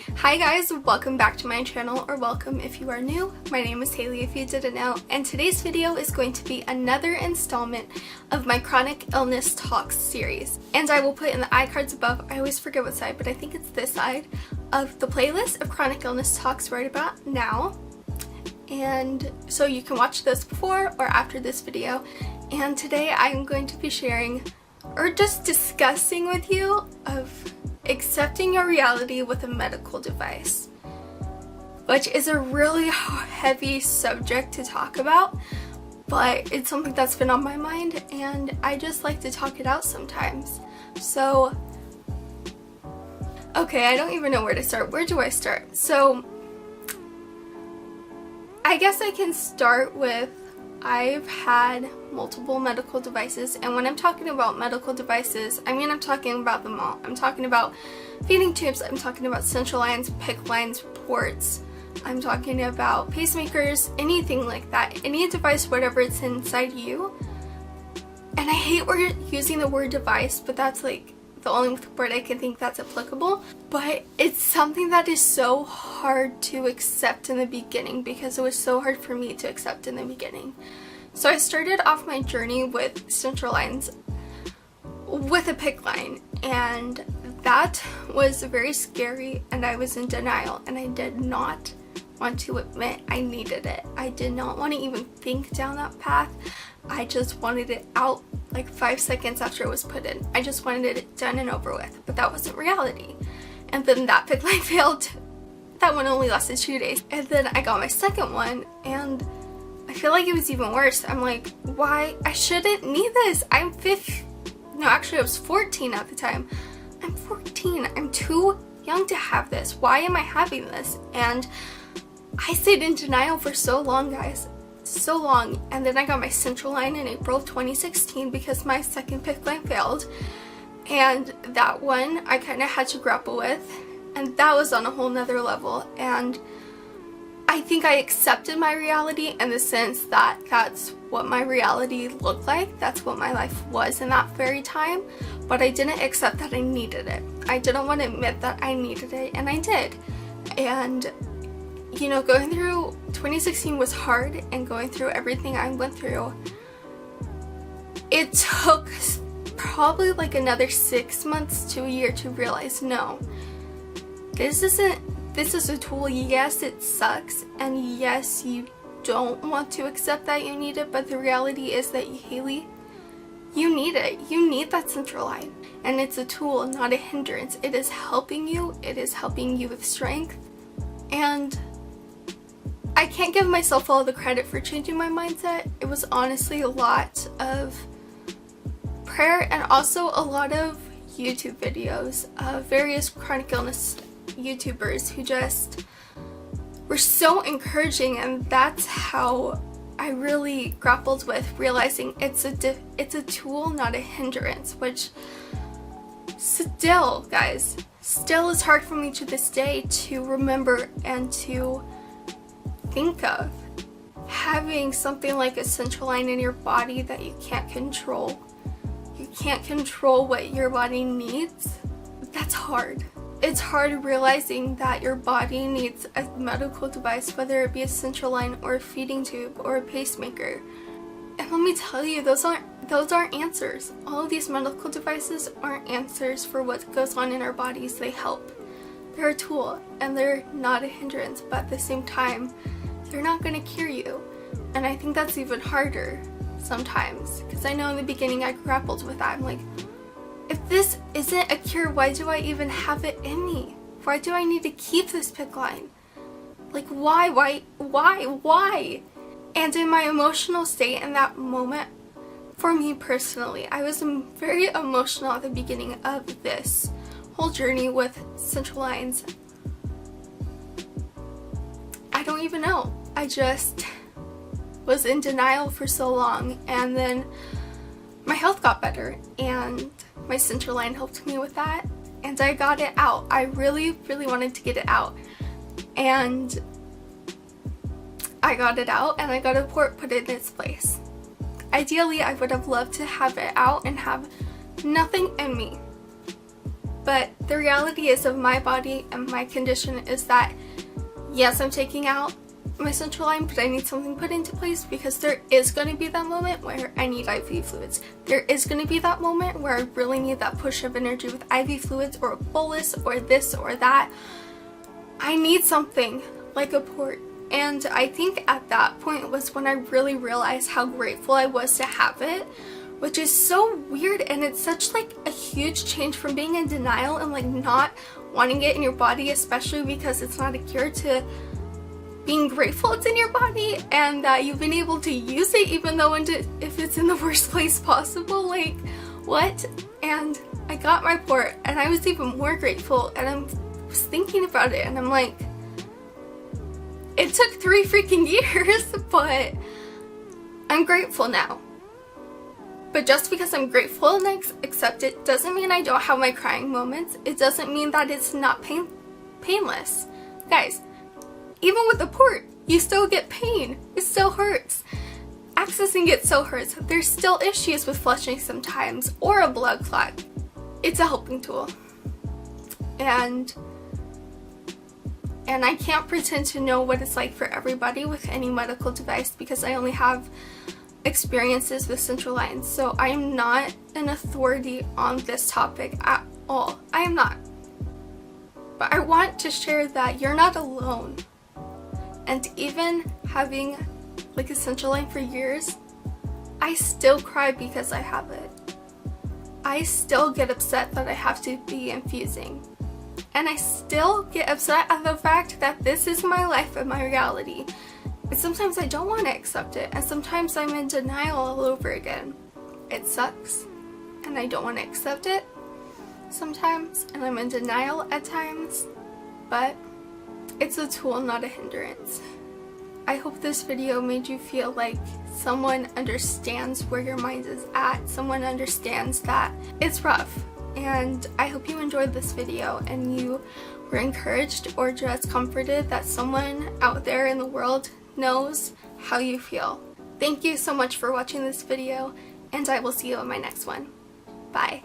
Hi guys, welcome back to my channel, or welcome if you are new. My name is Haley if you didn't know, and today's video is going to be another installment of my chronic illness talks series. And I will put in the iCards above, I always forget what side, but I think it's this side, of the playlist of chronic illness talks right about now. And so you can watch this before or after this video. And today I'm going to be sharing, or just discussing with you, of accepting your reality with a medical device, which is a really heavy subject to talk about, but it's something that's been on my mind and I just like to talk it out sometimes. So, okay, I don't even know where to start. Where do I start? So, I guess I can start with I've had multiple medical devices, and when I'm talking about medical devices, I mean I'm talking about them all. I'm talking about feeding tubes, I'm talking about central lines, PICC lines, ports, I'm talking about pacemakers, anything like that, any device, whatever it's inside you. And I hate using the word device, but that's like the only word I can think that's applicable. But it's something that is so hard to accept in the beginning, because it was so hard for me to accept in the beginning. So I started off my journey with central lines with a PICC line, and that was very scary, and I was in denial, and I did not want to admit I needed it. I did not want to even think down that path. I just wanted it out like 5 seconds after it was put in. I just wanted it done and over with, but that wasn't reality. And then that PICC line failed. That one only lasted 2 days. And then I got my second one, and I feel like it was even worse. I'm like, why? I shouldn't need this. I'm 15. No, actually I was 14 at the time. I'm 14. I'm too young to have this. Why am I having this? And I stayed in denial for so long, guys. So long. And then I got my central line in April of 2016 because my second PICC line failed. And that one I kind of had to grapple with. And that was on a whole nother level. And I think I accepted my reality in the sense that that's what my reality looked like. That's what my life was in that very time. But I didn't accept that I needed it. I didn't want to admit that I needed it, and I did. And, you know, going through 2016 was hard, and going through everything I went through, it took probably like another 6 months to a year to realize, no, this is a tool. Yes, it sucks, and yes, you don't want to accept that you need it, but the reality is that, Haley, you need it. You need that central line, and it's a tool, not a hindrance. It is helping you. It is helping you with strength, and I can't give myself all the credit for changing my mindset. It was honestly a lot of prayer and also a lot of YouTube videos of various chronic illness YouTubers who just were so encouraging, and that's how I really grappled with realizing it's a tool, not a hindrance, which still, guys, still is hard for me to this day to remember and to think of. Having something like a central line in your body that you can't control. You can't control what your body needs. That's hard. It's hard realizing that your body needs a medical device, whether it be a central line or a feeding tube or a pacemaker. And let me tell you, those aren't answers. All of these medical devices aren't answers for what goes on in our bodies. They help. They're a tool, and they're not a hindrance, but at the same time, they're not going to cure you. And I think that's even harder sometimes, because I know in the beginning I grappled with that. I'm like, if this isn't a cure, why do I even have it in me? Why do I need to keep this PICC line? Like, why? And in my emotional state in that moment, for me personally, I was very emotional at the beginning of this whole journey with central lines. I don't even know. I just was in denial for so long, and then my health got better, and my central line helped me with that, and I got it out. I really, really wanted to get it out, and I got it out, and I got a port put in its place. Ideally, I would have loved to have it out and have nothing in me. But the reality is of my body and my condition is that yes, I'm taking out my central line, but I need something put into place because there is going to be that moment where I need IV fluids. There is going to be that moment where I really need that push of energy with IV fluids or a bolus or this or that. I need something like a port. And I think at that point was when I really realized how grateful I was to have it, which is so weird, and it's such like a huge change from being in denial and like not wanting it in your body, especially because it's not a cure, to being grateful it's in your body and that you've been able to use it even though if it's in the worst place possible. Like, what? And I got my port and I was even more grateful, and I was thinking about it and I'm like, it took 3 freaking years, but I'm grateful now. But just because I'm grateful and I accept it doesn't mean I don't have my crying moments. It doesn't mean that it's not painless. Guys, even with the port, you still get pain. It still hurts. Accessing it still hurts. There's still issues with flushing sometimes, or a blood clot. It's a helping tool. And I can't pretend to know what it's like for everybody with any medical device because I only have experiences with central lines. So I am not an authority on this topic at all. I am not. But I want to share that you're not alone. And even having like a central line for years, I still cry because I have it. I still get upset that I have to be infusing. And I still get upset at the fact that this is my life and my reality. And sometimes I don't want to accept it, and sometimes I'm in denial all over again. It sucks, and I don't want to accept it sometimes, and I'm in denial at times, but it's a tool, not a hindrance. I hope this video made you feel like someone understands where your mind is at, someone understands that it's rough, and I hope you enjoyed this video and you were encouraged or just comforted that someone out there in the world knows how you feel. Thank you so much for watching this video, and I will see you in my next one. Bye.